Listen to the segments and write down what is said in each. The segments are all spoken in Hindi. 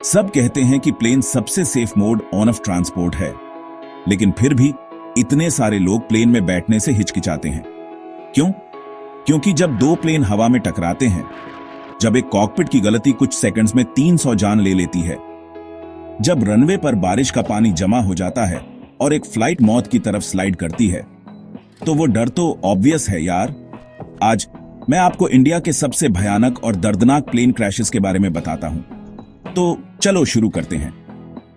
सब कहते हैं कि प्लेन सबसे safe mode on off transport है, लेकिन फिर भी इतने सारे लोग प्लेन में बैठने से हिचकिचाते हैं। क्यों? क्योंकि जब दो प्लेन हवा में टकराते हैं, जब एक कॉकपिट की गलती कुछ सेकंड्स में 300 जान ले लेती है, जब रनवे पर बारिश का पानी जमा हो जाता है और एक फ्लाइट मौत की तरफ स्लाइड करती है, तो वो डर तो ऑब्वियस है यार। आज मैं आपको इंडिया के सबसे भयानक और दर्दनाक प्लेन क्रैशेस के बारे में बताता हूं। तो चलो शुरू करते हैं।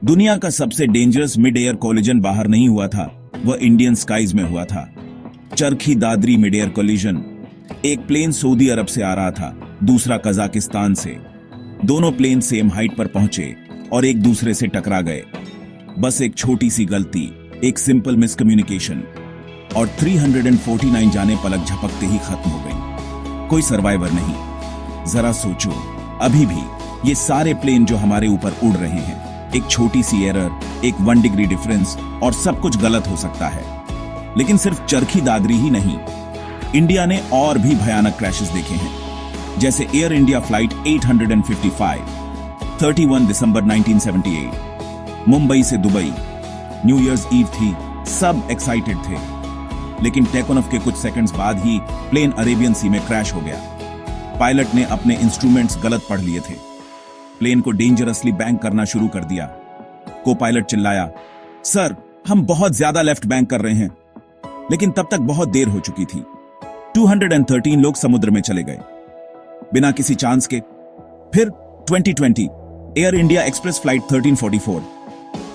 दुनिया का सबसे डेंजरस मिड एयर कोलिजन बाहर नहीं हुआ था, वह इंडियन स्काइज में हुआ था। Charkhi Dadri mid air collision. एक प्लेन सऊदी अरब से आ रहा था, दूसरा कजाकिस्तान से। दोनों प्लेन सेम हाइट पर पहुंचे और एक दूसरे से टकरा गए। बस एक छोटी सी गलती, एक सिंपल मिसकम्युनिकेशन, और 349 जाने पलक झपकते ही खत्म हो गई। कोई सर्वाइवर नहीं। जरा सोचो, अभी भी ये सारे प्लेन जो हमारे ऊपर उड़ रहे हैं, एक छोटी सी एरर, एक 1 डिग्री डिफरेंस और सब कुछ गलत हो सकता है। लेकिन सिर्फ चरखी दादरी ही नहीं, इंडिया ने और भी भयानक क्रैशेस देखे हैं। जैसे एयर इंडिया फ्लाइट 855, 31 दिसंबर 1978, मुंबई से दुबई। न्यू ईयर्स ईव थी, सब एक्साइटेड थे, लेकिन टेक ऑफ के कुछ सेकंड्स बाद ही प्लेन अरेबियन सी में क्रैश हो गया। पायलट ने अपने इंस्ट्रूमेंट्स गलत पढ़ लिए थे, प्लेन को डेंजरसली बैंक करना शुरू कर दिया। को पायलट चिल्लाया, सर हम बहुत ज्यादा लेफ्ट बैंक कर रहे हैं, लेकिन तब तक बहुत देर हो चुकी थी। 213 लोग समुद्र में चले गए बिना किसी चांस के। फिर 2020 air India express flight 1344,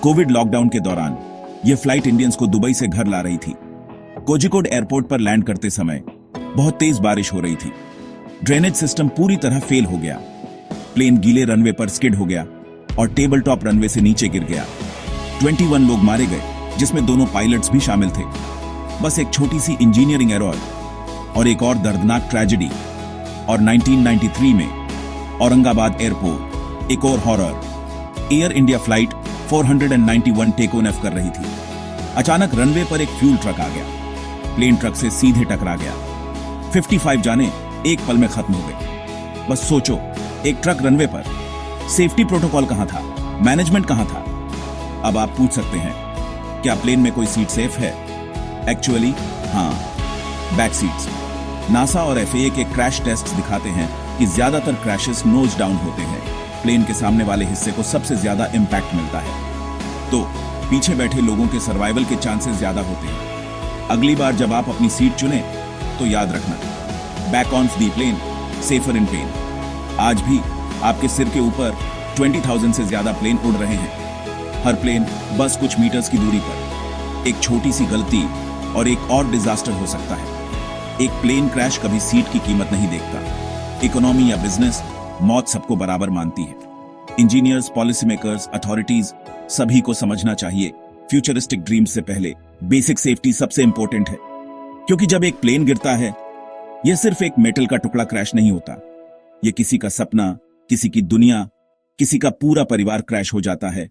Covid lockdown के दौरान यह फ्लाइट इंडियंस को दुबई से घर ला रही थी। कोझिकोड एयरपोर्ट पर लैंड करते समय बहुत तेज बारिश हो रही थी। ड्रेनेज सिस्टम पूरी तरह फेल हो गया। प्लेन गीले रनवे पर स्किड हो गया और टेबल टॉप रनवे से नीचे गिर गया। 21 लोग मारे गए, जिसमें दोनों पायलट्स भी शामिल थे। बस एक छोटी सी इंजीनियरिंग एरर और एक और दर्दनाक ट्रेजेडी। और 1993 में औरंगाबाद एयरपोर्ट, एक और horror. Air India flight 491 take off कर रही थी। अचानक रनवे पर एक फ्यूल ट्रक आ गया, प्लेन ट्रक से सीधे टकरा गया। 55 जाने एक पल में खत्म हो गए। बस सोचो, एक ट्रक रनवे पर, सेफ्टी प्रोटोकॉल कहां था, मैनेजमेंट कहां था? अब आप पूछ सकते हैं, क्या प्लेन में कोई सीट सेफ है? एक्चुअली हां, बैक सीट्स। नासा और एफएए के क्रैश टेस्ट दिखाते हैं कि ज्यादातर क्रैशेस नोज डाउन होते हैं। प्लेन के सामने वाले हिस्से को सबसे ज्यादा इंपैक्ट मिलता है, तो पीछे बैठे लोगों के सर्वाइवल के चांसेस ज्यादा होते हैं। अगली बार जब आप अपनी सीट चुने तो याद रखना, back on the plane, safer in pain. आज भी आपके सिर के ऊपर 20,000 से ज्यादा प्लेन उड़ रहे हैं, हर प्लेन बस कुछ मीटर्स की दूरी पर। एक छोटी सी गलती और एक और डिजास्टर हो सकता है। एक प्लेन क्रैश कभी सीट की कीमत नहीं देखता। इकोनॉमी या बिजनेस, मौत सबको बराबर मानती है। इंजीनियर्स, पॉलिसी मेकर्स, अथॉरिटीज, सभी को समझना चाहिए, फ्यूचरिस्टिक ड्रीम्स से पहले बेसिक सेफ्टी सबसे इंपॉर्टेंट है। क्योंकि जब एक प्लेन गिरता है, यह सिर्फ एक मेटल का टुकड़ा क्रैश नहीं होता, यह किसी का सपना, किसी की दुनिया, किसी का पूरा परिवार क्रैश हो जाता है।